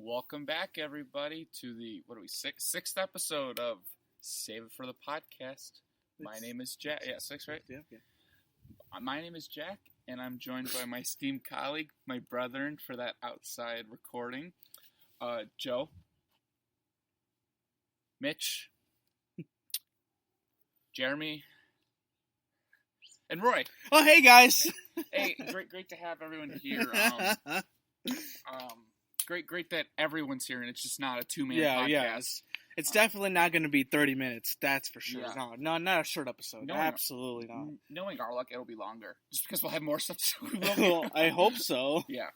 Welcome back, everybody, to the sixth episode of Save It for the Podcast. My name is Jack. Yeah, six, right? Yeah. My name is Jack, and I'm joined by my esteemed colleague, my brethren, for that outside recording, Joe, Mitch, Jeremy, and Roy. Oh, hey guys! Hey, great to have everyone here. Great that everyone's here, and it's just not a two-man podcast. Yeah. It's definitely not going to be 30 minutes, that's for sure. Yeah. No, not a short episode. Absolutely not. Knowing our luck, it'll be longer, just because we'll have more stuff to do. Well, I hope so. Yeah.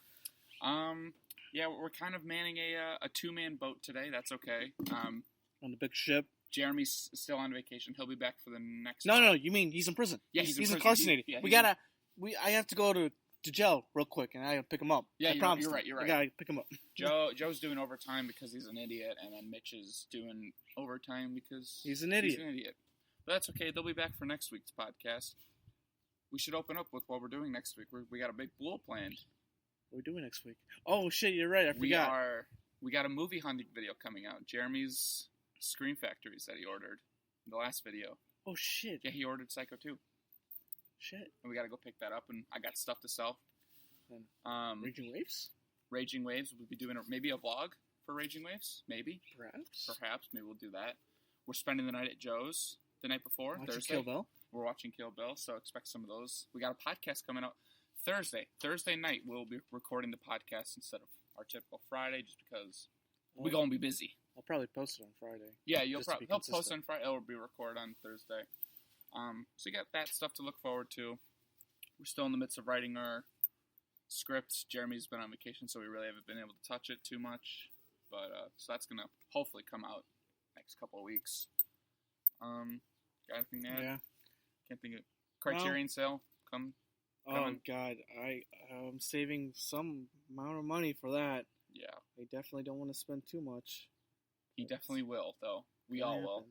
Yeah, we're kind of manning a two-man boat today. That's okay. On the big ship. Jeremy's still on vacation. He'll be back for the next. No, you mean he's in prison? Yeah, he's incarcerated. I have to go to jail real quick, and I gotta pick him up. Yeah, you're right. I gotta pick him up. Joe's doing overtime because he's an idiot, and then Mitch is doing overtime because he's an idiot. But that's okay. They'll be back for next week's podcast. We should open up with what we're doing next week. We got a big blow planned. What are we doing next week? Oh shit, you're right. I forgot. We got a movie hunting video coming out. Jeremy's Scream Factories that he ordered in the last video. Oh shit. Yeah, he ordered Psycho 2. Shit. And we got to go pick that up, and I got stuff to sell. Raging Waves? Raging Waves. We'll be doing maybe a vlog for Raging Waves. Maybe. Perhaps. Maybe we'll do that. We're spending the night at Joe's the night before. Thursday. Kill Bill? We're watching Kill Bill, so expect some of those. We got a podcast coming out Thursday. Thursday night, we'll be recording the podcast instead of our typical Friday, just because we're going to be busy. I'll probably post it on Friday. Yeah, he'll post on Friday. It'll be recorded on Thursday. So you got that stuff to look forward to. We're still in the midst of writing our script. Jeremy's been on vacation, so we really haven't been able to touch it too much. But so that's gonna hopefully come out next couple of weeks. Got anything to add? Yeah. Can't think of Criterion sale. Oh God, I'm saving some amount of money for that. Yeah. I definitely don't want to spend too much. He definitely will, though. We all will.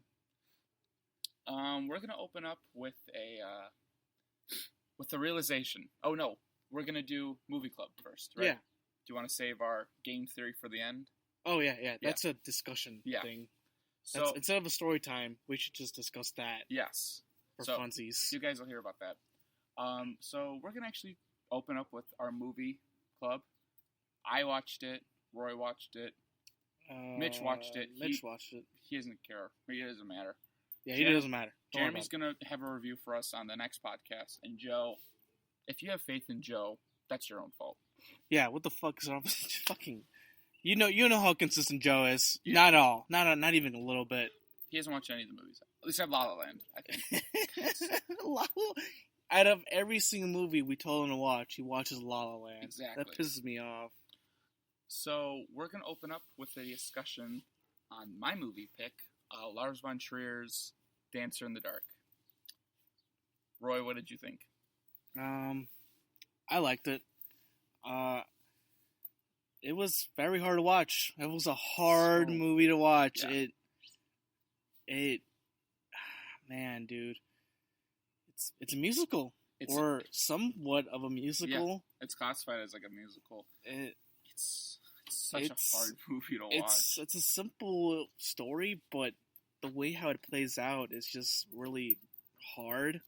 We're gonna open up with a realization. Oh no, we're gonna do movie club first, right? Yeah. Do you want to save our game theory for the end? Oh yeah. That's a discussion thing. So instead of a story time, we should just discuss that. Yes. For funsies. You guys will hear about that. So we're gonna actually open up with our movie club. I watched it. Roy watched it. Mitch watched it. He doesn't care. It doesn't matter. Yeah, it doesn't matter. Jeremy's going to have a review for us on the next podcast. And Joe, if you have faith in Joe, that's your own fault. Yeah, what the fuck is wrong with fucking... You know how consistent Joe is. Yeah. Not at all. Not even a little bit. He hasn't watched any of the movies. At least have La La Land, I think. Out of every single movie we told him to watch, he watches La La Land. Exactly. That pisses me off. So, we're going to open up with a discussion on my movie pick, Lars von Trier's Dancer in the Dark. Roy, what did you think? I liked it. It was very hard to watch. It was a hard movie to watch. Yeah. Man, dude. It's a musical. Or somewhat of a musical. Yeah, it's classified as like a musical. It's such a hard movie to watch. It's a simple story, but the way how it plays out is just really hard.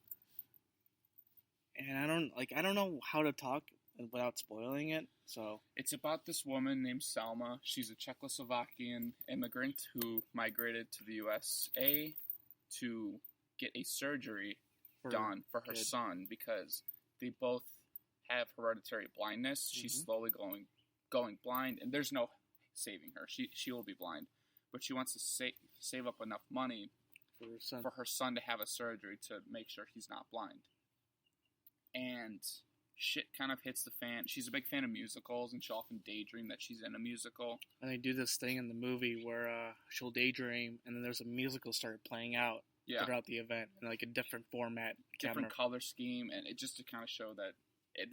And I don't know how to talk without spoiling it. So it's about this woman named Selma. She's a Czechoslovakian immigrant who migrated to the USA to get a surgery done for her son because they both have hereditary blindness. Mm-hmm. She's slowly going blind, and there's no saving her. She will be blind, but she wants to save up enough money for her son to have a surgery to make sure he's not blind. And shit kind of hits the fan. She's a big fan of musicals, and she'll often daydream that she's in a musical. And they do this thing in the movie where she'll daydream, and then there's a musical started playing out throughout the event in like a different format, different color scheme, and it just to kind of show that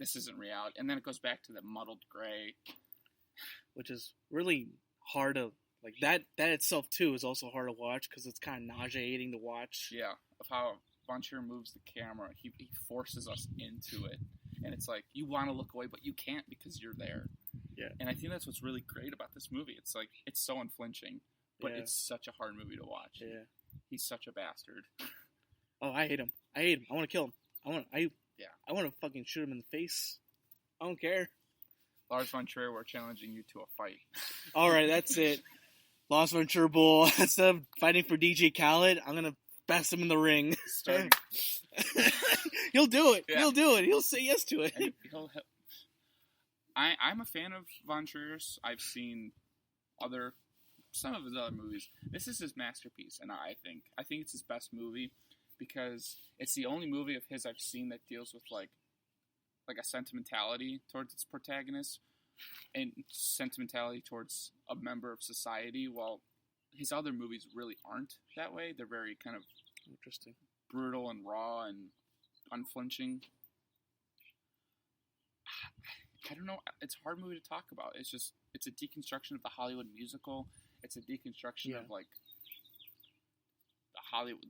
this isn't reality. And then it goes back to the muddled gray, which is really hard to like. That itself too is also hard to watch because it's kind of nauseating to watch. Yeah, of how Von Trier moves the camera, he forces us into it, and it's like you want to look away, but you can't because you're there. Yeah. And I think that's what's really great about this movie. It's like, it's so unflinching, but Yeah. it's such a hard movie to watch. Yeah. He's such a bastard. Oh, I hate him. I want to kill him. I want to fucking shoot him in the face. I don't care. Lars von Trier, we're challenging you to a fight. All right, that's it. Lars von Trier Bull. Instead of fighting for DJ Khaled, I'm gonna best him in the ring. He'll do it. Yeah. He'll do it. He'll say yes to it. I'm a fan of von Trier's. I've seen some of his other movies. This is his masterpiece, and I think it's his best movie because it's the only movie of his I've seen that deals with like a sentimentality towards its protagonist and sentimentality towards a member of society, while his other movies really aren't that way. They're very kind of interesting, brutal and raw and unflinching. I don't know. It's a hard movie to talk about. It's a deconstruction of the Hollywood musical. It's a deconstruction of like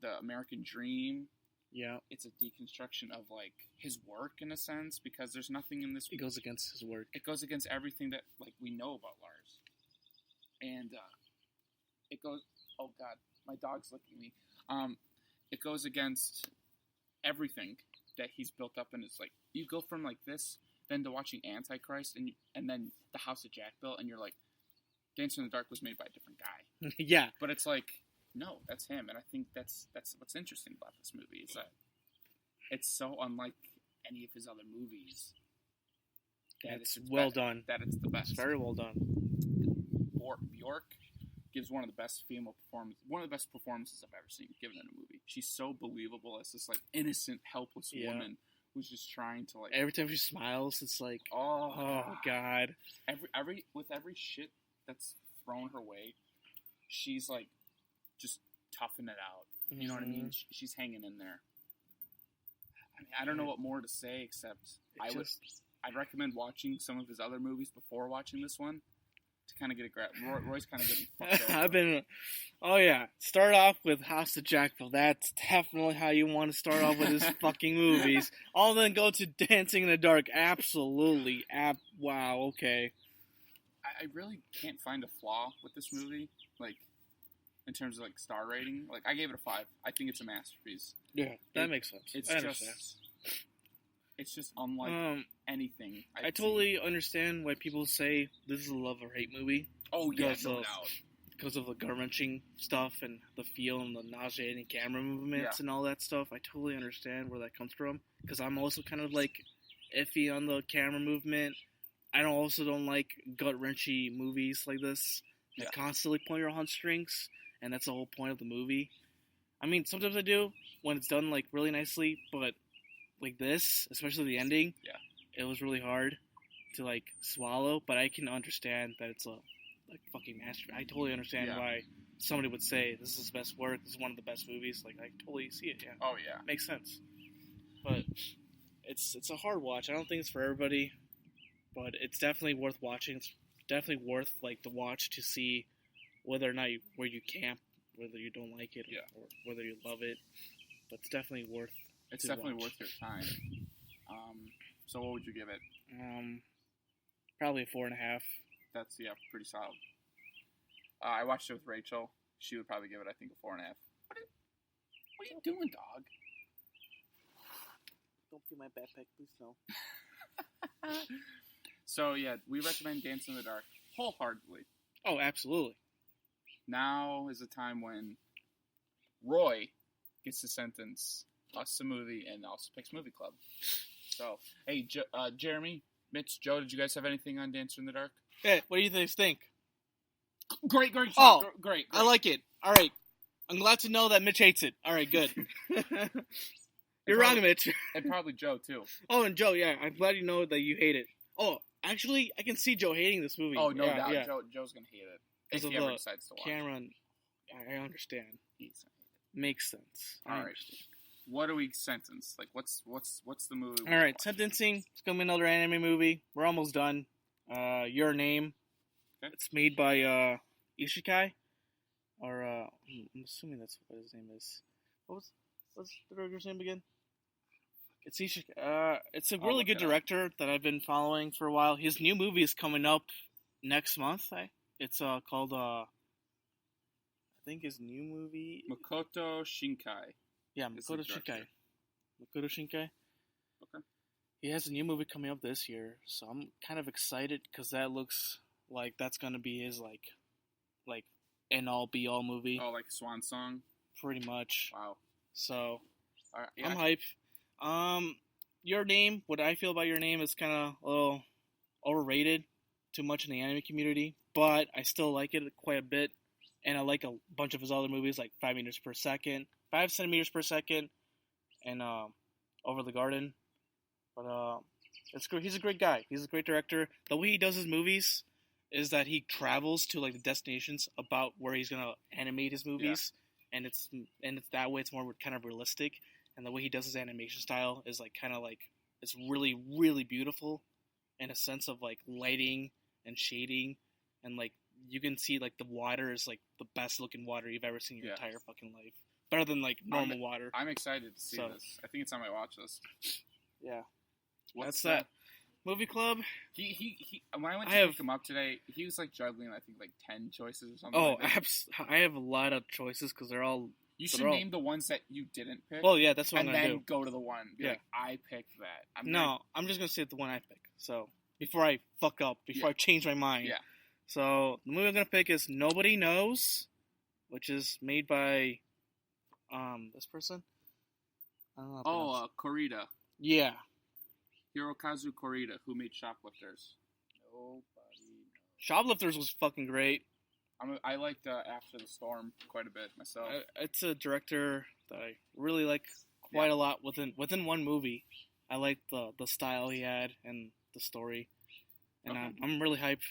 the American dream. Yeah. It's a deconstruction of like his work in a sense, because there's nothing in this. It goes against his work. It goes against everything that like we know about Lars. And it goes. Oh God, my dog's licking me. It goes against everything that he's built up, and it's like you go from like this, then to watching Antichrist, and then The House of Jack built, and you're like, Dancing in the Dark was made by a different guy. Yeah, but it's like, no, that's him, and I think that's what's interesting about this movie is that it's so unlike any of his other movies. It's well done. That it's the best. It's very well done. Bjork gives one of the best performances I've ever seen given in a movie. She's so believable as this like innocent, helpless woman who's just trying to like. Every time she smiles, it's like, oh God. With every shit that's thrown her way, she's like just toughing it out. You know what I mean? She's hanging in there. I mean, I don't know what more to say except I'd recommend watching some of his other movies before watching this one to kind of get a grab. Roy's kind of getting fucked up. Start off with House of Jackville. That's definitely how you want to start off with his fucking movies. All then go to Dancing in the Dark. Absolutely. Wow, okay. I really can't find a flaw with this movie, like, in terms of, like, star rating. Like, I gave it a 5. I think it's a masterpiece. Yeah, that makes sense. It's just unlike anything. I totally understand why people say this is a love or hate movie. Oh, yeah, no doubt. Because of the gut-wrenching stuff and the feel and the nauseating camera movements and all that stuff. I totally understand where that comes from. Because I'm also kind of, like, iffy on the camera movement. I also don't like gut-wrenchy movies like this that constantly pull your heartstrings, and that's the whole point of the movie. I mean, sometimes I do when it's done like really nicely, but like this, especially the ending, it was really hard to like swallow. But I can understand that it's a like fucking masterpiece. I totally understand why somebody would say this is his best work. This is one of the best movies. Like I totally see it. Yeah. Oh yeah, makes sense. But it's a hard watch. I don't think it's for everybody. But it's definitely worth watching. It's definitely worth like the watch to see whether or not where you camp, whether you don't like it, or whether you love it. But it's definitely worth. It's definitely worth your time. So what would you give it? Probably a 4.5. That's pretty solid. I watched it with Rachel. She would probably give it, I think, a 4.5. What are you doing, dog? Don't pee my backpack, please no. So, we recommend Dancing in the Dark wholeheartedly. Oh, absolutely. Now is the time when Roy gets to sentence us a movie and also picks Movie Club. So, hey, Jeremy, Mitch, Joe, did you guys have anything on Dancing in the Dark? Hey, what do you guys think? Great. Oh, great. I like it. All right. I'm glad to know that Mitch hates it. All right, good. You're wrong, Mitch. And probably Joe, too. Oh, and Joe, I'm glad you know that you hate it. Oh, actually, I can see Joe hating this movie. Oh, no doubt. Yeah. Joe's going to hate it. If he ever decides to watch Cameron, I understand. Makes sense. All right. What do we sentence? Like, what's the movie? All right, sentencing. It's going to be another anime movie. We're almost done. Your Name. Okay. It's made by Ishikai. Or, I'm assuming that's what his name is. What's the director's name again? It's Ishikai. It's a really good director that I've been following for a while. His new movie is coming up next month. It's called I think his new movie. Makoto Shinkai. Yeah, Makoto Shinkai. Makoto Shinkai. Okay. He has a new movie coming up this year, so I'm kind of excited because that looks like that's gonna be his like end all be all movie. Oh, like Swan Song. Pretty much. Wow. So yeah. I'm hype. Your Name. What I feel about Your Name is kind of a little overrated, too much in the anime community, but I still like it quite a bit, and I like a bunch of his other movies like 5 meters per second, 5 centimeters per second, and Over the Garden. But it's great. He's a great guy. He's a great director. The way he does his movies is that he travels to like the destinations about where he's gonna animate his movies, and it's that way. It's more kind of realistic, and the way he does his animation style is like kind of like it's really really beautiful, in a sense of like lighting and shading, and like you can see like the water is like the best looking water you've ever seen in your entire fucking life. Better than like normal water. I'm excited to see this. I think it's on my watch list. Yeah. What's that? Movie Club. He when I went to pick him up today, he was like juggling I think like 10 choices or something. Oh, I have a lot of choices because they're all. You should name the ones that you didn't pick. Well, yeah, that's what I'm gonna do. And then go to the one. Be like, I picked that. I'm just gonna say the one I pick. So before I fuck up, before I change my mind. Yeah. So the movie I'm gonna pick is Nobody Knows, which is made by this person. I don't know. Korida. Yeah. Hirokazu Korida, who made Shoplifters. Nobody knows. Shoplifters was fucking great. I liked After the Storm quite a bit myself. It's a director that I really like quite a lot within one movie. I like the style he had and the story, and I'm really hyped.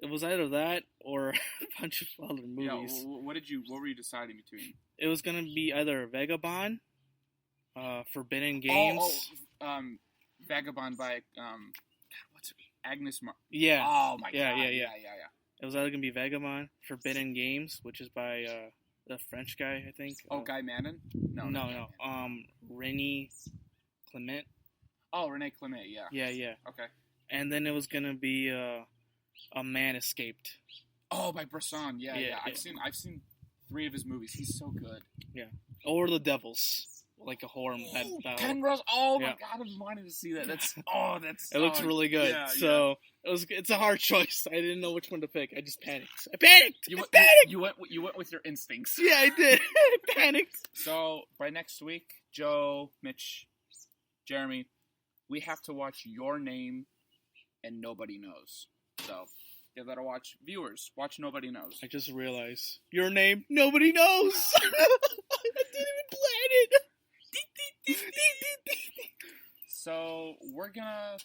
It was either that or a bunch of other movies. Yeah, what were you deciding between? It was gonna be either Vagabond, Forbidden Games. Vagabond by what's it? Agnes Yeah. Oh my god. Yeah. It was either gonna be Vagabond, Forbidden Games, which is by the French guy, I think. Guy Manon? No. René Clement. Oh, René Clement. Yeah. Yeah. Okay. And then it was gonna be A Man Escaped. Oh, by Bresson. Yeah. I've seen 3 of his movies. He's so good. Yeah. Or The Devils. Like a horror. Ken Russell. Oh my god, I've been wanting to see that. It looks really good. Yeah, it's a hard choice. I didn't know which one to pick. I just panicked. You went with your instincts. Yeah, I did. I panicked. So by next week, Joe, Mitch, Jeremy, we have to watch Your Name and Nobody Knows. So give that a watch. Viewers, watch Nobody Knows. I just realized Your Name, Nobody Knows. I didn't even plan it. So we're gonna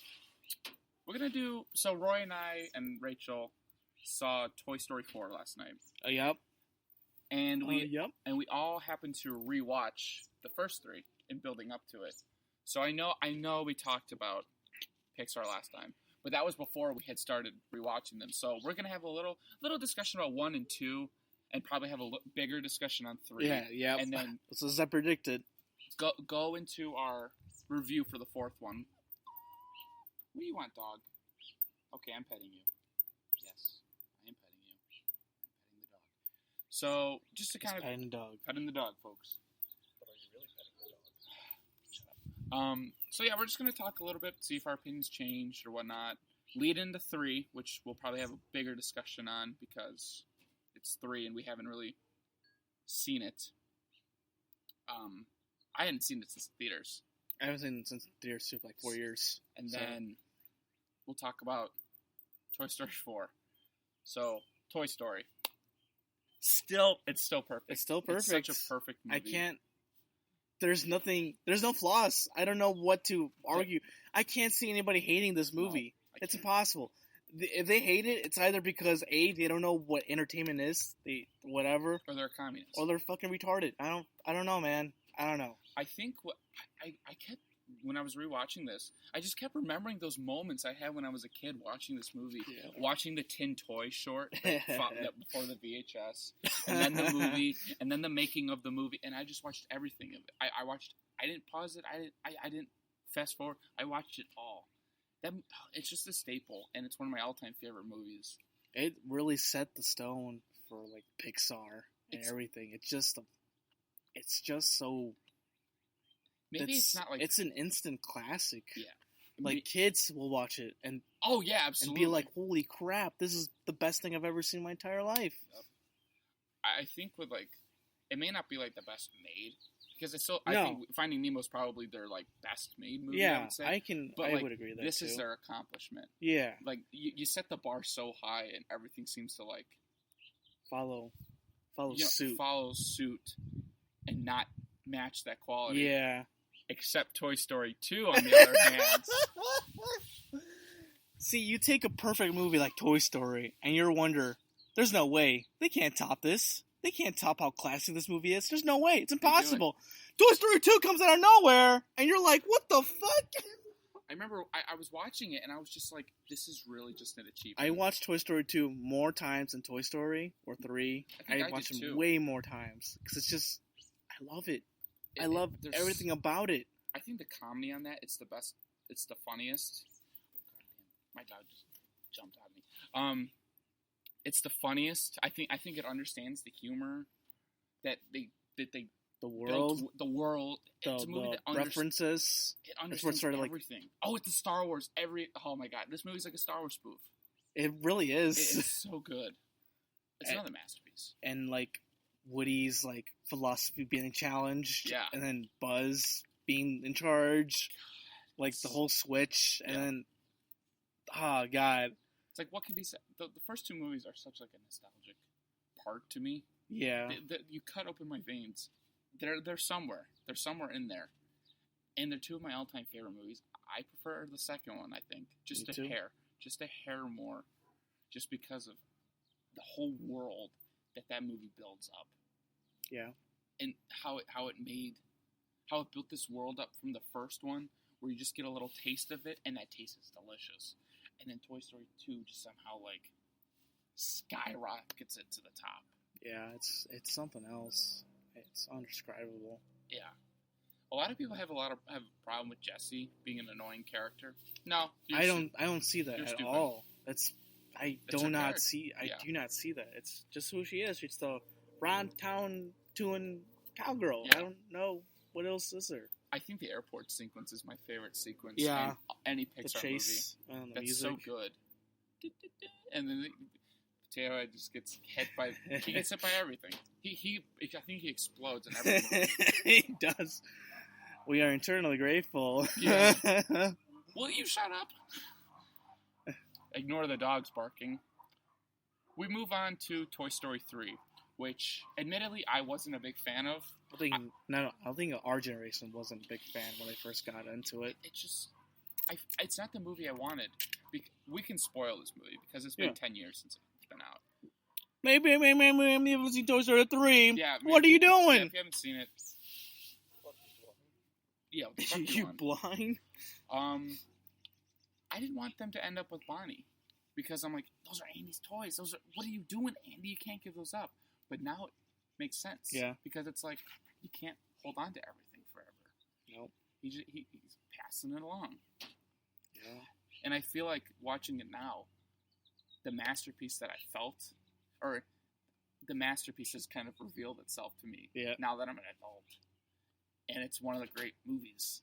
do. So Roy and I and Rachel saw Toy Story 4 last night. Yep. And we all happened to rewatch the first 3 in building up to it. So I know we talked about Pixar last time, but that was before we had started rewatching them. So we're gonna have a little discussion about 1 and 2, and probably have a bigger discussion on 3. Yeah. And then this is as I predicted. Go into our review for the 4th one. What do you want, dog? Okay, I'm petting you. Yes, I am petting you. I'm petting the dog. So, just to kind of... Petting the dog, folks. But are you really petting the dog? Shut up. So yeah, we're just going to talk a little bit, see if our opinions changed or whatnot. Lead into 3, which we'll probably have a bigger discussion on, because it's 3 and we haven't really seen it. I hadn't seen it since the theaters. I haven't seen it since the theaters for like 4 years. And then we'll talk about Toy Story 4. So, Toy Story. It's still perfect. It's still perfect. It's such a perfect movie. There's no flaws. I don't know what to argue. I can't see anybody hating this movie. No, it's impossible. If they hate it, it's either because A, they don't know what entertainment is, whatever, or they're communists, or they're fucking retarded. I don't know, man. I don't know. I think I kept, when I was rewatching this, I just kept remembering those moments I had when I was a kid watching this movie, watching the Tin Toy short before the VHS, and then the movie, and then the making of the movie, and I just watched everything of it. I didn't pause it. I didn't fast forward. I watched it all, it's just a staple, and it's one of my all-time favorite movies. It really set the stone for like Pixar and everything. It's just so. Maybe it's not like it's an instant classic. Yeah, like kids will watch it and absolutely, and be like, "Holy crap! This is the best thing I've ever seen in my entire life." Yep. I think with like, it may not be like the best made. Because it's I think Finding Nemo is probably their like best made movie. Yeah, I would say. I would agree with that. This is their accomplishment. Yeah, like you set the bar so high, and everything seems to like follow suit, and not match that quality. Yeah, except Toy Story 2, on the other hand. See, you take a perfect movie like Toy Story, and you wonder, there's no way they can't top this. They can't top how classic this movie is. There's no way. It's impossible. Toy Story 2 comes out of nowhere, and you're like, what the fuck? I remember I was watching it, and I was just like, this is really just an achievement. I watched Toy Story 2 more times than Toy Story, or 3. I watched them too. Way more times, because it's just, I love it. I love everything about it. I think the comedy on that, it's the best, it's the funniest. Oh, God damn. My dog just jumped on me. It's the funniest. I think it understands the humor that they the world built, the world. It's a movie that references. It understands everything. It's a Star Wars. Oh my God, this movie's like a Star Wars spoof. It really is. It's so good. It's another masterpiece. And like Woody's like philosophy being challenged. Yeah. And then Buzz being in charge. Like the whole switch, and then oh God. It's like, what can be said? The first two movies are such like a nostalgic part to me. Yeah. You cut open my veins. They're somewhere. They're somewhere in there. And they're two of my all-time favorite movies. I prefer the second one, I think. Just a hair. Just a hair more. Just because of the whole world that movie builds up. Yeah. And how it built this world up from the first one, where you just get a little taste of it, and that taste is delicious. And then Toy Story 2 just somehow, like, skyrockets it to the top. Yeah, it's something else. It's undescribable. Yeah. A lot of people have a problem with Jessie being an annoying character. No. I don't see that at all. I do not see that. It's just who she is. She's the round town doing cowgirl. Yeah. I don't know what else is there. I think the airport sequence is my favorite sequence in any Pixar movie. That's music. So good. And then Potato Head just gets hit by everything. I think he explodes in every movie. He does. We are eternally grateful. Yeah. Will you shut up? Ignore the dogs barking. We move on to Toy Story 3, which, admittedly, I wasn't a big fan of. I think our generation wasn't a big fan when they first got into it. It's not the movie I wanted. We can spoil this movie because it's been 10 years since it's been out. Maybe you haven't seen Toy Story 3. Yeah. What are you doing? Yeah, if you haven't seen it. Yeah, you blind? I didn't want them to end up with Bonnie because I'm like, those are Andy's toys. What are you doing, Andy? You can't give those up. But now it makes sense. Yeah. Because it's like, you can't hold on to everything forever. Nope. He's passing it along. Yeah. And I feel like watching it now, the masterpiece that I felt, or the masterpiece has kind of revealed itself to me. Yeah. Now that I'm an adult. And it's one of the great movies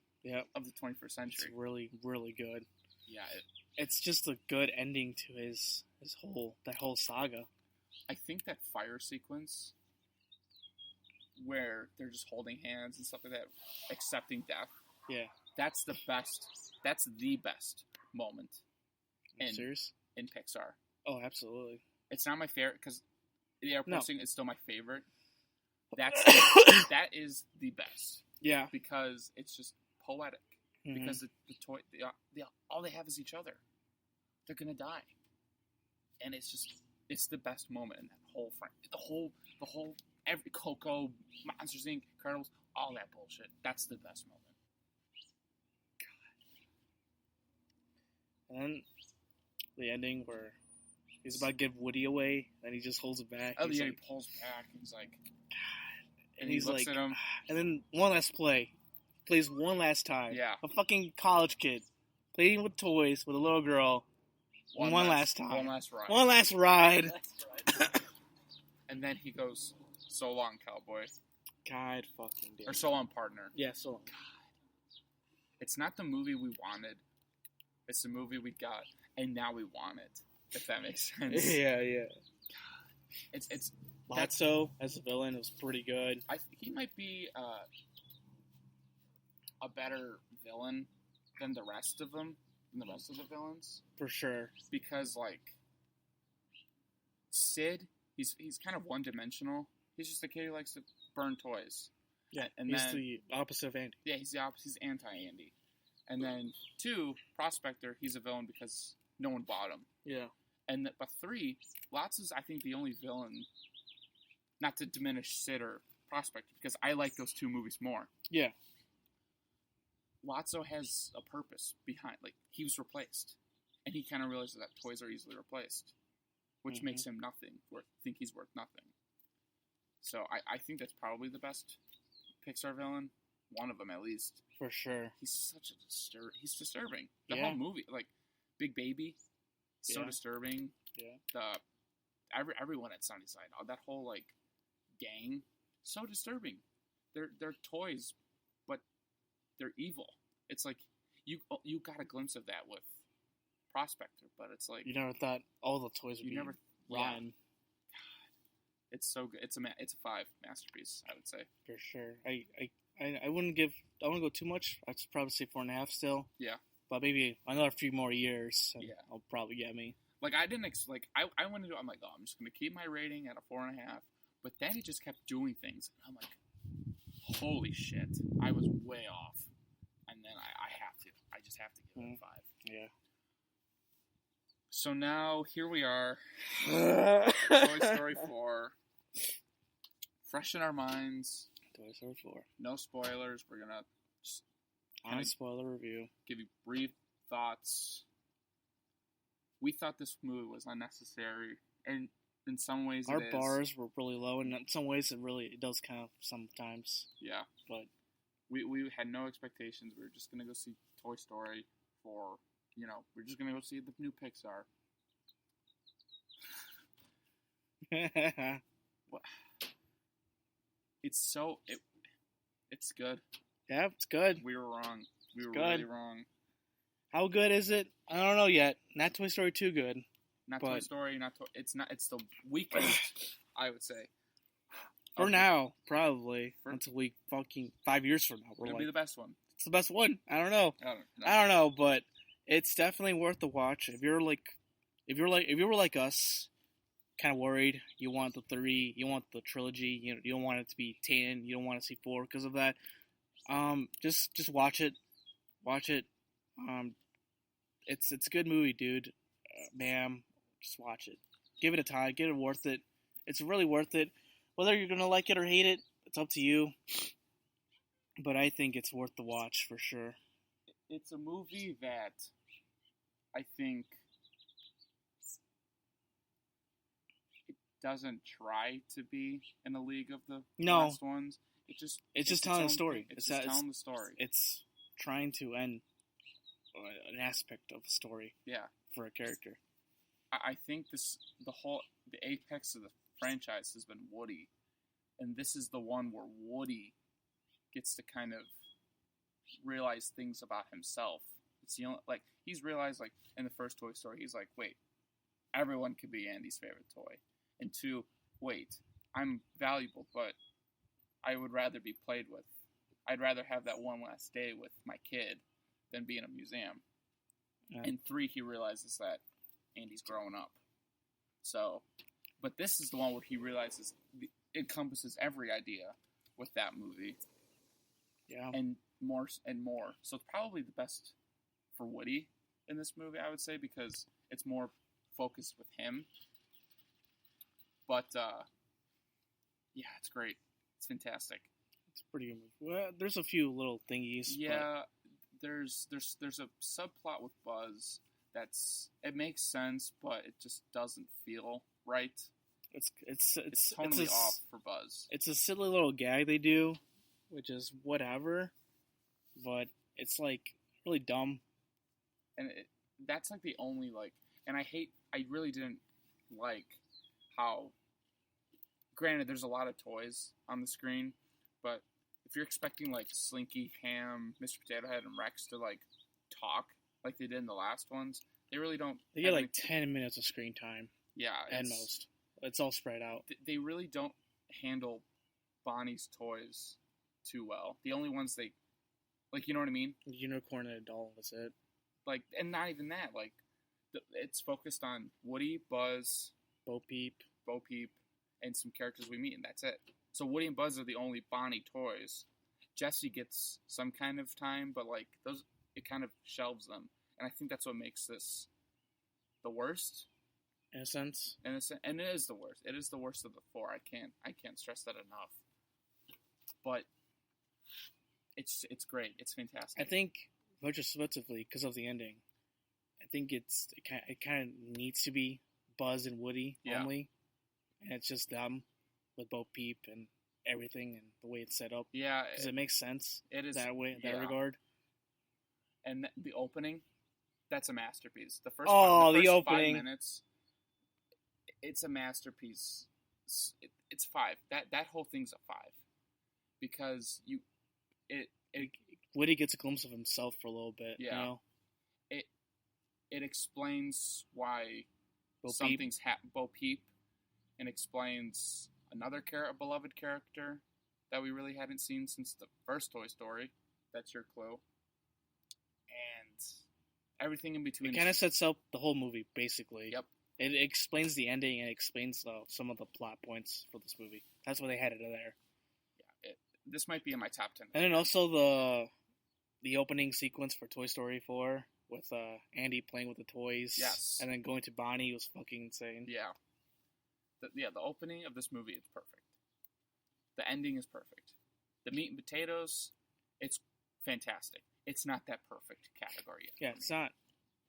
of the 21st century. It's really, really good. Yeah. It's just a good ending to his whole saga. I think that fire sequence where they're just holding hands and stuff like that, accepting death. Yeah. That's the best. That's the best moment in Pixar. Oh, absolutely. It's not my favorite because the airport scene is still my favorite. That is the best. Yeah. Because it's just poetic. Mm-hmm. Because the toy, all they have is each other. They're gonna die, and it's the best moment in that whole frame. The whole every Coco, Monsters Inc., Incredibles, all that bullshit. That's the best moment. God. And then the ending where he's about to give Woody away, and he just holds it back. Oh yeah, he pulls back. And he's like, and he looks at him. And then one last play. Plays one last time. Yeah. A fucking college kid playing with toys with a little girl one last time. One last ride. One last ride. And then he goes, "So long, cowboy." God fucking damn. Or "So long, partner." Yeah, so long. It's not the movie we wanted. It's the movie we got, and now we want it. If that makes sense. Yeah. It's Lotso as a villain was pretty good. He might be a better villain than the rest of them, than the rest of the villains, for sure. Because like Sid, he's kind of one dimensional. He's just a kid who likes to burn toys. Yeah, and he's then, the opposite of Andy. Yeah, he's the opposite. He's anti-Andy. And then 2, Prospector, he's a villain because no one bought him. Yeah. But 3, Lotso's I think the only villain. Not to diminish Sid or Prospector, because I like those 2 movies more. Yeah. Lotso has a purpose behind, like, he was replaced. And he kind of realizes that toys are easily replaced. Which makes him nothing, think he's worth nothing. So I think that's probably the best Pixar villain. One of them, at least. For sure. He's such a he's disturbing. The whole movie, like, Big Baby, so disturbing. Yeah. Everyone at Sunnyside, that whole, like, gang, so disturbing. They're toys, but they're evil. It's like you got a glimpse of that with Prospector, but it's like you never thought all the toys would be rotten. Yeah. It's so good. It's a 5 masterpiece, I would say, for sure. I wouldn't go too much. I'd probably say 4.5 still. Yeah, but maybe another few more years. And yeah, I'll probably get me. Like I didn't I went into. I'm like, oh, I'm just gonna keep my rating at a 4.5. But then he just kept doing things, and I'm like, holy shit, I was way off. And then I just have to give it a 5. Yeah. So now, here we are, Toy Story 4, fresh in our minds. Toy Story 4. No spoilers, we're gonna just spoiler review. Give you brief thoughts. We thought this movie was unnecessary, and in some ways our bars were really low, and in some ways it does count sometimes. Yeah. But we had no expectations. We were just gonna go see Toy Story for... we're just going to go see the new Pixar. It's good. Yeah, it's good. We were wrong. We were really wrong. How good is it? I don't know yet. Not Toy Story 2 good. Toy Story, it's the weakest, I would say. For now, probably. Until 5 years from now. It'll be the best one. It's the best one. I don't know. I don't know, but it's definitely worth the watch. If you were like us, kind of worried, you want the 3, you want the trilogy, you don't want it to be 10, you don't want to see 4 because of that. Just watch it. Watch it. It's a good movie, dude. Ma'am, just watch it. Give it a time. Give it worth it. It's really worth it. Whether you're gonna like it or hate it, it's up to you. But I think it's worth the watch for sure. It's a movie that I think it doesn't try to be in the league of the last ones. It's just telling the story. It's telling the story. It's trying to end an aspect of the story. Yeah. For a character. I think the apex of the franchise has been Woody, and this is the one where Woody gets to kind of realize things about himself. It's he's realized, like, in the first Toy Story, he's like, wait, everyone could be Andy's favorite toy. And 2, wait, I'm valuable, but I would rather be played with. I'd rather have that one last day with my kid than be in a museum. Yeah. And 3, he realizes that Andy's growing up. So, but this is the one where he realizes it encompasses every idea with that movie. Yeah. And more and more. So it's probably the best for Woody in this movie, I would say, because it's more focused with him. But, yeah, it's great. It's fantastic. It's pretty good movie. Well, there's a few little thingies. Yeah, there's a subplot with Buzz it makes sense, but it just doesn't feel right. It's totally off for Buzz. It's a silly little gag they do, which is whatever, but it's like really dumb. and that's like the only like. And I really didn't like how. Granted, there's a lot of toys on the screen, but if you're expecting like Slinky, Ham, Mr. Potato Head, and Rex to like talk like they did in the last ones, they really don't. They get like 10 minutes of screen time. Yeah, at most. It's all spread out. They really don't handle Bonnie's toys too well. The only ones they, like, you know what I mean? The unicorn and a doll, that's it. Like, and not even that. Like, it's focused on Woody, Buzz, Bo Peep, and some characters we meet, and that's it. So Woody and Buzz are the only Bonnie toys. Jessie gets some kind of time, but like those, it kind of shelves them, and I think that's what makes this the worst. In a sense, and it is the worst. It is the worst of the four. I can't stress that enough. But it's great. It's fantastic. I think retrospectively, because of the ending, I think it kind of needs to be Buzz and Woody only, and it's just them with Bo Peep and everything and the way it's set up. Yeah, because it makes sense. It is that way, in that regard. And the opening, that's a masterpiece. The first opening. 5 minutes, it's a masterpiece. It's 5. That whole thing's a 5 because Woody gets a glimpse of himself for a little bit. Yeah, you know? It explains why something's happened. Bo Peep, and explains another beloved character that we really hadn't seen since the first Toy Story. That's your clue. And everything in between. It kind of sets up the whole movie, basically. Yep. It explains the ending and explains some of the plot points for this movie. That's why they had it there. Yeah, this might be in my top 10. And then also the opening sequence for Toy Story 4 with Andy playing with the toys. Yes. And then going to Bonnie was fucking insane. Yeah. The opening of this movie is perfect. The ending is perfect. The meat and potatoes, it's fantastic. It's not that perfect category yet. Yeah, it's not.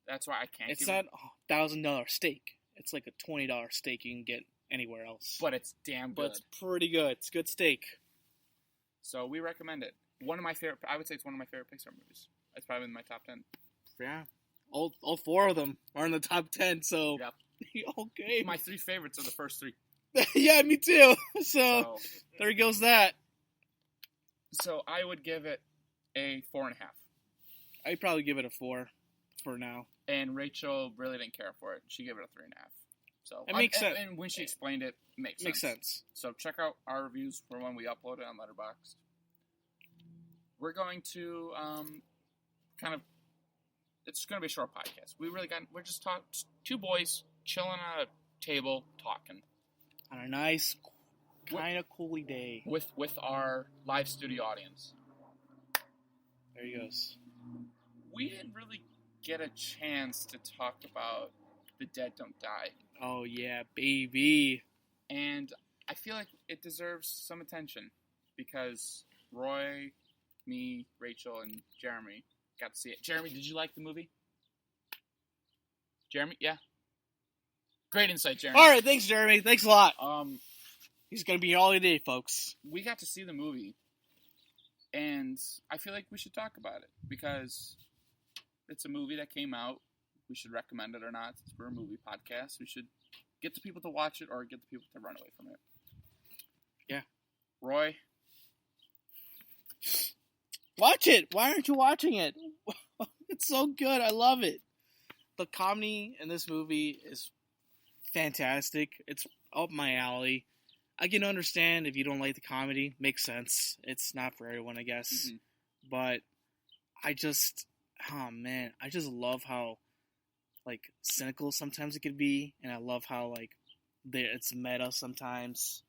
That's why I can't. It's not a $1,000 steak. It's like a $20 steak you can get anywhere else. But it's damn good. But it's pretty good. It's good steak. So we recommend it. I would say it's one of my favorite Pixar movies. It's probably in my top 10. Yeah. All 4 of them are in the top 10, so... Yep. Okay. My 3 favorites are the first 3. Yeah, me too. So, there goes that. So, I would give it a 4.5. I'd probably give it a 4 for now. And Rachel really didn't care for it. She gave it a 3.5. So it makes sense. And when she explained it, it makes sense. So check out our reviews for when we upload it on Letterboxd. We're going to it's going to be a short podcast. We're just talking, 2 boys chilling at a table talking on a nice, kind of cooly day with our live studio audience. There he goes. We didn't really get a chance to talk about The Dead Don't Die. Oh yeah, baby. And I feel like it deserves some attention because Roy, me, Rachel, and Jeremy got to see it. Jeremy, did you like the movie? Jeremy, yeah. Great insight, Jeremy. All right, thanks, Jeremy. Thanks a lot. He's gonna be here all day, folks. We got to see the movie, and I feel like we should talk about it because it's a movie that came out. We should recommend it or not. Since we're a movie podcast, we should get the people to watch it or get the people to run away from it. Yeah. Roy, watch it. Why aren't you watching it? It's so good. I love it. The comedy in this movie is fantastic. It's up my alley. I can understand if you don't like the comedy. Makes sense. It's not for everyone, I guess. Mm-hmm. But I just love how like cynical sometimes it could be, and I love how like it's meta sometimes.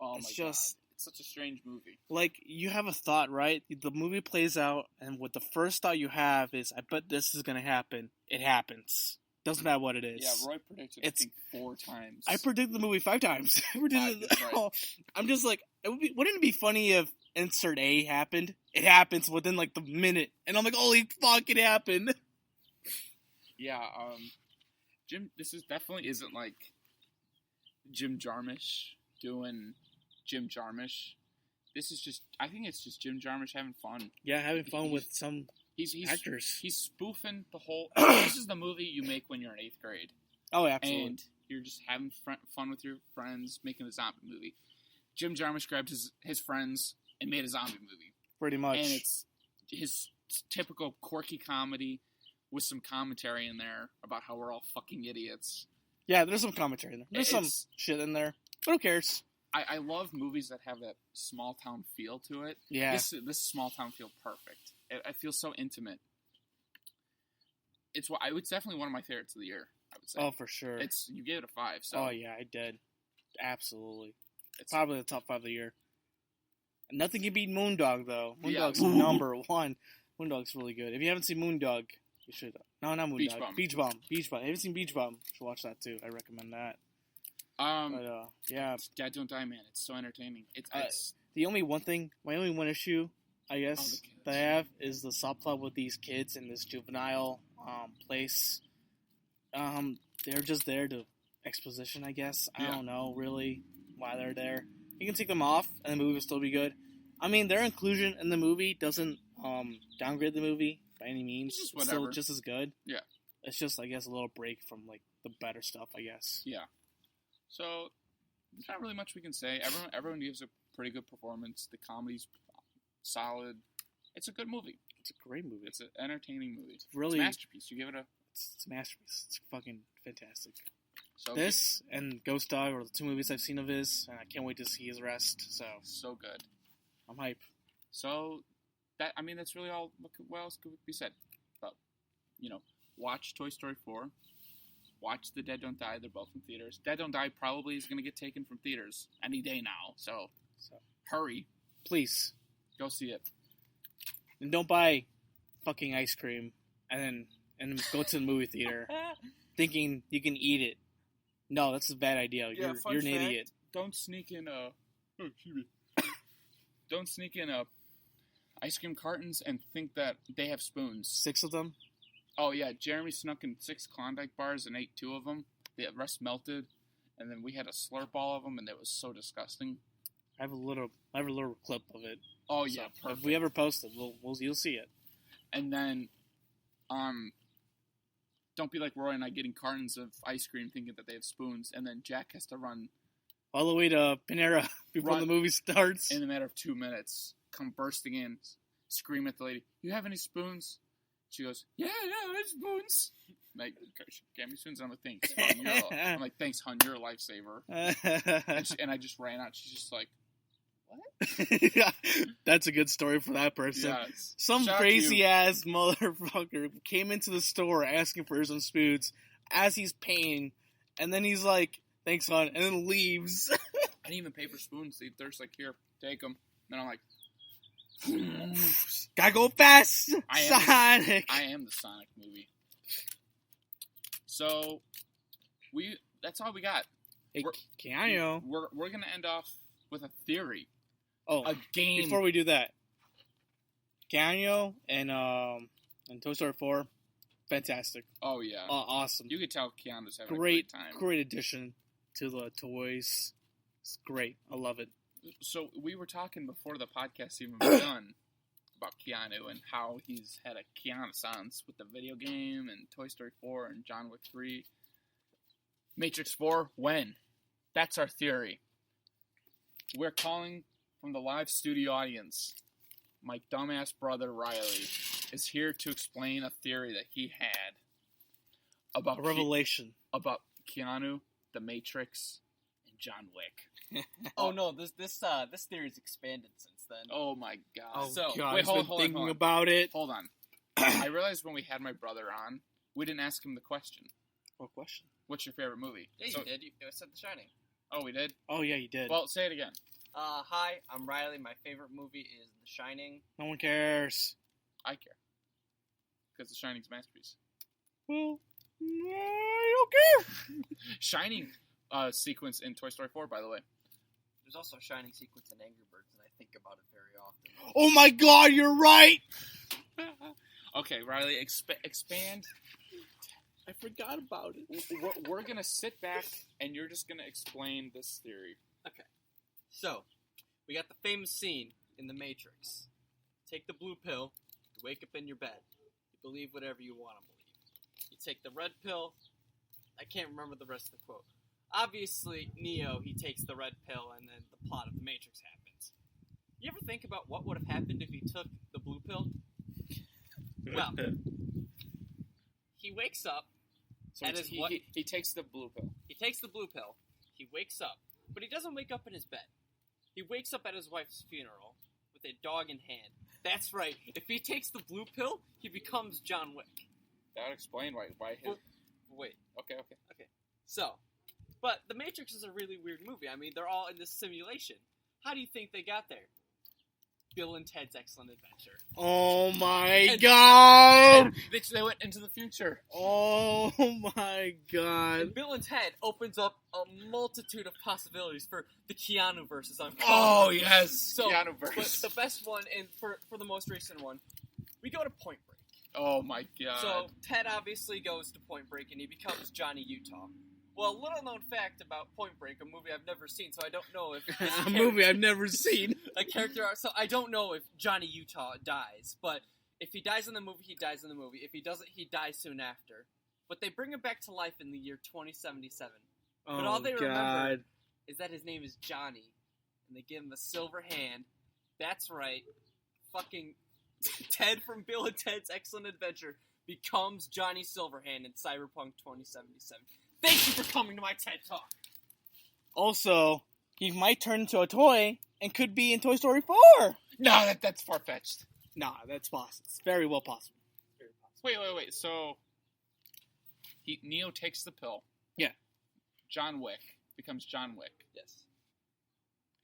Oh my god. It's such a strange movie. Like, you have a thought, right? The movie plays out, and what the first thought you have is, I bet this is going to happen. It happens. Doesn't matter what it is. Yeah, Roy predicted it 4 times. I predicted the movie 5 times. Right. I'm just like, wouldn't it be funny if insert A happened? It happens within, like, the minute. And I'm like, holy fuck, it happened. Yeah, Jim, this definitely isn't, like, Jim Jarmusch doing Jim Jarmusch. This is just, I think it's just Jim Jarmusch having fun. Yeah, having fun with some actors. He's spoofing the whole. This is the movie you make when you're in 8th grade. Oh, absolutely. And you're just having fun with your friends, making a zombie movie. Jim Jarmusch grabbed his friends and made a zombie movie. Pretty much. And it's his typical quirky comedy with some commentary in there about how we're all fucking idiots. Yeah, there's some commentary in there. There's some shit in there. But who cares? I love movies that have that small town feel to it. Yeah. This small town feel perfect. It feels so intimate. It's definitely one of my favorites of the year, I would say. Oh, for sure. You gave it a 5, so. Oh, yeah, I did. Absolutely. It's probably the top 5 of the year. Nothing can beat Moondog, though. Moondog's number 1. Moondog's really good. If you haven't seen Moondog, you should. No, not Moondog. Beach Bum. If you haven't seen Beach Bum, you should watch that, too. I recommend that. Yeah. Dad Don't Die, man. It's so entertaining. It's my only one issue, I guess, that I have is the subplot with these kids in this juvenile place. They're just there to exposition, I guess. I don't know really why they're there. You can take them off, and the movie will still be good. I mean, their inclusion in the movie doesn't downgrade the movie by any means. It's still just as good. Yeah. It's just, I guess, a little break from like the better stuff, I guess. Yeah. So there's not really much we can say. Everyone gives a pretty good performance. The comedy's solid. It's a good movie. It's a great movie. It's an entertaining movie. It's really a masterpiece. You give it a. It's a masterpiece. It's fucking fantastic. So this and Ghost Dog are the 2 movies I've seen of his, and I can't wait to see his rest. So good. I'm hype. So that's really all. What else could be said? But watch Toy Story 4. Watch The Dead Don't Die. They're both in theaters. Dead Don't Die probably is going to get taken from theaters any day now. So hurry, please go see it. And don't buy fucking ice cream and go to the movie theater thinking you can eat it. No, that's a bad idea. Yeah, you're an idiot. Don't sneak in ice cream cartons and think that they have spoons. 6 of them? Oh yeah, Jeremy snuck in 6 Klondike bars and ate 2 of them. The rest melted, and then we had to slurp all of them, and it was so disgusting. I have a little clip of it. Oh yeah, so perfect. If we ever post it, you'll see it. And then, don't be like Roy and I getting cartons of ice cream thinking that they have spoons, and then Jack has to run all the way to Panera before the movie starts. In a matter of 2 minutes, come bursting in, scream at the lady, "You have any spoons?" She goes, "Yeah, I have spoons." I'm like, "Give me spoons." I'm like, "Thanks, hon." "Thanks, hon. You're a lifesaver." and I just ran out. She's just like, "What?" That's a good story for that person. Yeah, some crazy ass motherfucker came into the store asking for some spoons as he's paying, and then he's like, "Thanks, hon," and then leaves. I didn't even pay for spoons. They're just like, "Here, take them." And I'm like, gotta go fast, Sonic. I am the Sonic movie. So that's all we got. Hey, keanu. We're gonna end off with a theory. Oh, a game. Before we do that, keanu and Toy Story 4, fantastic. Oh yeah, awesome. You could tell Keanu's having a great time. Great addition to the toys. It's great. I love it. So we were talking before the podcast even begun about Keanu and how he's had a Keanu-sance with the video game and Toy Story 4 and John Wick 3. Matrix 4, when? That's our theory. We're calling from the live studio audience. My dumbass brother Riley is here to explain a theory that he had about a revelation about Keanu, the Matrix, and John Wick. No, this theory's expanded since then. Oh my god! Oh god! Wait, hold on. About it. Hold on. I realized when we had my brother on, we didn't ask him the question. What question? What's your favorite movie? Yeah, you did. You said The Shining. Oh, we did. Oh yeah, you did. Well, say it again. Hi, I'm Riley. My favorite movie is The Shining. No one cares. I care. Because The Shining's a masterpiece. Well, I don't care. Shining sequence in Toy Story 4, by the way. There's also a Shining sequence in Angry Birds, and I think about it very often. Oh my god, you're right! Okay, Riley, expand. I forgot about it. We're going to sit back, and you're just going to explain this theory. Okay. So, we got the famous scene in The Matrix. Take the blue pill, You wake up in your bed. You believe whatever you want to believe. You take the red pill. I can't remember the rest of the quote. Obviously, Neo, he takes the red pill, and then the plot of the Matrix happens. You ever think about what would have happened if he took the blue pill? Well, he wakes up. So he takes the blue pill. He takes the blue pill. He wakes up. But he doesn't wake up in his bed. He wakes up at his wife's funeral with a dog in hand. That's right. If he takes the blue pill, he becomes John Wick. That would explain why his... Well, wait. Okay. So, but The Matrix is a really weird movie. I mean, they're all in this simulation. How do you think they got there? Bill and Ted's Excellent Adventure. Oh my god! They went into the future. Oh my god. And Bill and Ted opens up a multitude of possibilities for the Keanu verse, as I'm Oh, calling it. yes. So, Keanu verse. but the best one, and for the most recent one, we go to Point Break. Oh my god. So, Ted obviously goes to Point Break, and he becomes Johnny Utah. Well, little known fact about Point Break, a movie I've never seen, so I don't know if... A movie I've never seen. A character... So, I don't know if Johnny Utah dies, but if he dies in the movie, he dies in the movie. If he doesn't, he dies soon after. But they bring him back to life in the year 2077. But all they remember is that his name is Johnny, and they give him a silver hand. That's right. Fucking Ted from Bill and Ted's Excellent Adventure becomes Johnny Silverhand in Cyberpunk 2077. Thank you for coming to my TED Talk. Also, he might turn into a toy and could be in Toy Story 4. No, that's far-fetched. Nah, that's possible. It's very well possible. Wait. So, Neo takes the pill. Yeah. John Wick becomes John Wick. Yes.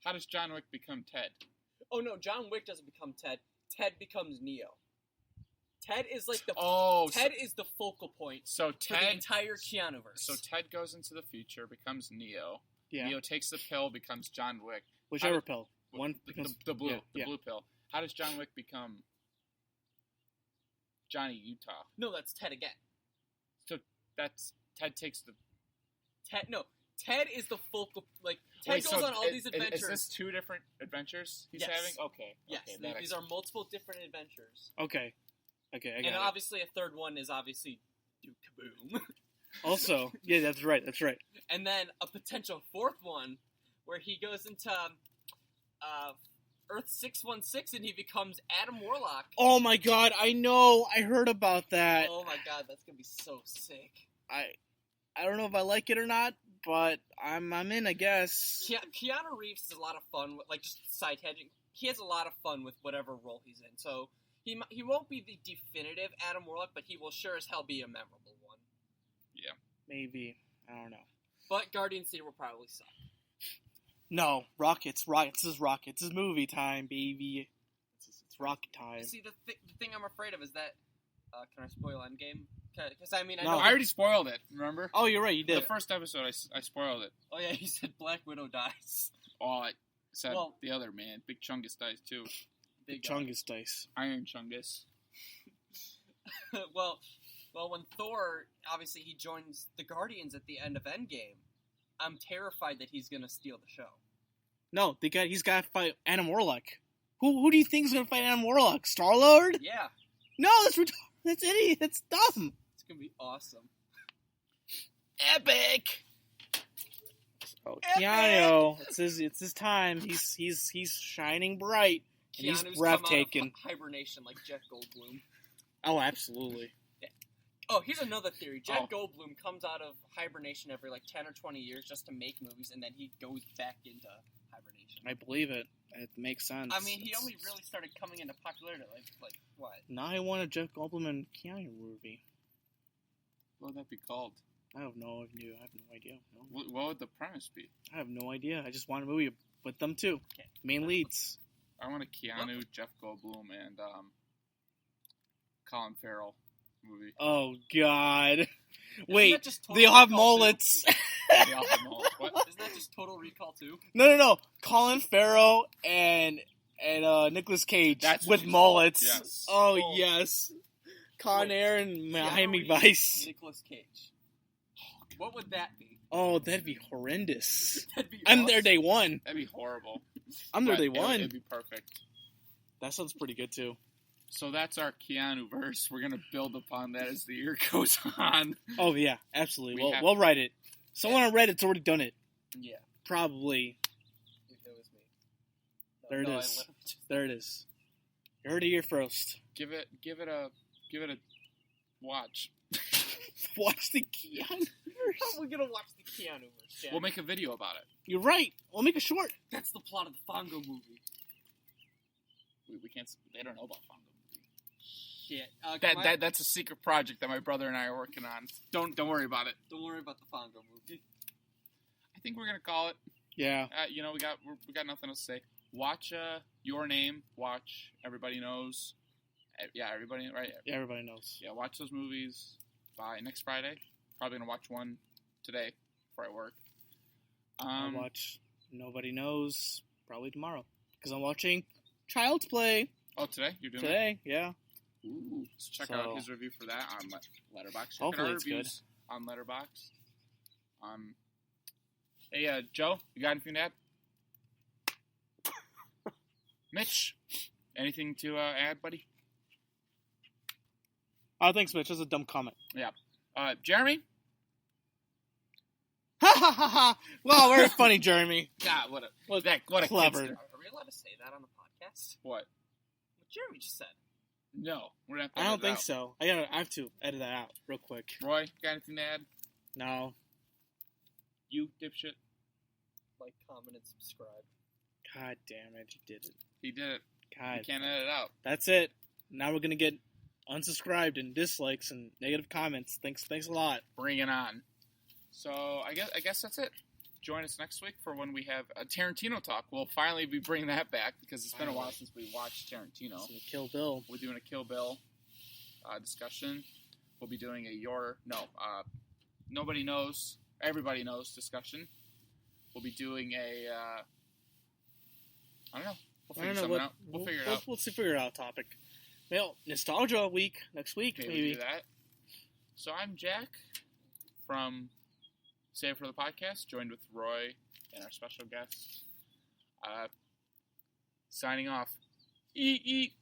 How does John Wick become Ted? Oh no, John Wick doesn't become Ted. Ted becomes Neo. Ted is like the Ted is the focal point for the entire Keanuverse. So Ted goes into the future, becomes Neo. Yeah. Neo takes the pill, becomes John Wick. Whichever pill. One becomes the blue, yeah. blue pill. How does John Wick become Johnny Utah? No, that's Ted again. So that's Ted takes the Ted is the focal Ted goes on all these adventures. Is this two different adventures he's having? Okay. Yes, these are multiple different adventures. Okay, I got it. And obviously a third one is obviously Duke Kaboom. Also, yeah, that's right. And then a potential fourth one where he goes into Earth 616 and he becomes Adam Warlock. Oh my god, I know. I heard about that. Oh my god, that's gonna be so sick. I don't know if I like it or not, but I'm in, I guess. Keanu Reeves is a lot of fun with, just side hedging. He has a lot of fun with whatever role he's in. So he won't be the definitive Adam Warlock, but he will sure as hell be a memorable one. Yeah. Maybe. I don't know. But Guardians 3 will probably suck. No, Rockets. This is Rockets. This is movie time, baby. It's Rocket time. See, the thing I'm afraid of is that... can I spoil Endgame? Because, I No. I already spoiled it, remember? Oh, you're right, you did. The first episode, I spoiled it. Oh, yeah, he said Black Widow dies. Oh, I said the other man. Big Chungus dies, too. Big Chungus dice. Iron Chungus. well, when Thor, obviously, he joins the Guardians at the end of Endgame, I'm terrified that he's going to steal the show. No, he's got to fight Adam Warlock. Who do you think is going to fight Adam Warlock? Star-Lord? Yeah. No, that's idiot. That's dumb. It's going to be awesome. Epic! Oh, Keanu, it's his time. He's shining bright. And Keanu's he's breathtaking. Come out of hibernation like Jeff Goldblum. Oh, absolutely. Yeah. Oh, here's another theory. Jeff Goldblum comes out of hibernation every 10 or 20 years just to make movies, and then he goes back into hibernation. I believe it. It makes sense. I mean, he only really started coming into popularity like what? Now I want a Jeff Goldblum and Keanu movie. What would that be called? I have no idea. No. What would the premise be? I have no idea. I just want a movie with them two. Okay. Main leads. I want a Keanu, Jeff Goldblum, and Colin Farrell movie. Oh, God. Isn't Wait, that just Total they all have Recall mullets. They all have mullets. What? Isn't that just Total Recall 2? No. Colin Farrell and Nicolas Cage with mullets. Yes. Oh, yes. Con Air and Miami Vice. Nicolas Cage. What would that be? Oh, that'd be horrendous. That'd be I'm awesome. there day one. That'd be horrible. I'm there But day one. It'd be perfect. That sounds pretty good, too. So that's our Keanu verse. We're gonna build upon that as the year goes on. Oh yeah, absolutely. We have- We'll write it. Someone on Reddit's already done it. Yeah, Probably. it was me. There it I is. literally just- There it is. You heard it here first. Give it a watch. Watch the Keanu verse. We're gonna watch the Keanu verse. We'll make a video about it. You're right. We'll make a short. That's the plot of the Fongo movie. We can't. They don't know about Fongo movie. Shit. That's a secret project that my brother and I are working on. Don't worry about it. Don't worry about the Fongo movie. I think we're gonna call it. Yeah. We got nothing else to say. Watch Your Name. Watch Everybody Knows. Yeah, everybody, right? Yeah, everybody knows. Yeah, watch those movies by next Friday. Probably gonna watch one today before I work. I'll watch Nobody Knows probably tomorrow because I'm watching Child's Play Oh, today you're doing today. Yeah. it. Ooh, so check So- out his review for that on Letterboxd. Check Hopefully out our it's reviews on Letterboxd. Hey, Joe, you got anything to add? Mitch, anything to add, buddy? Oh, thanks, Mitch. That's a dumb comment. Jeremy? Ha ha ha ha! Wow, very funny, Jeremy. God, what a Clever. kidster. Are we allowed to say that on the podcast? What? What Jeremy just said. No, we're not. I don't think so. I have to edit that out real quick. Roy, got anything to add? No. You dipshit. Like, comment, and subscribe. God damn it, you did it. He did it. God. You can't edit it out. That's it. Now we're gonna get unsubscribed and dislikes and negative comments. Thanks a lot. Bring it on. So I guess that's it. Join us next week for when we have a Tarantino talk. We'll finally be bringing that back because it's been a while since we watched Tarantino. Some Kill Bill. We're doing a Kill Bill discussion. We'll be doing Nobody Knows, Everybody Knows discussion. We'll be doing a I don't know. We'll figure something out. We'll figure it out. We'll figure out a topic. Well, nostalgia week next week, Maybe maybe. do that. So I'm Jack from Save for the Podcast, joined with Roy and our special guest. Signing off. Eat.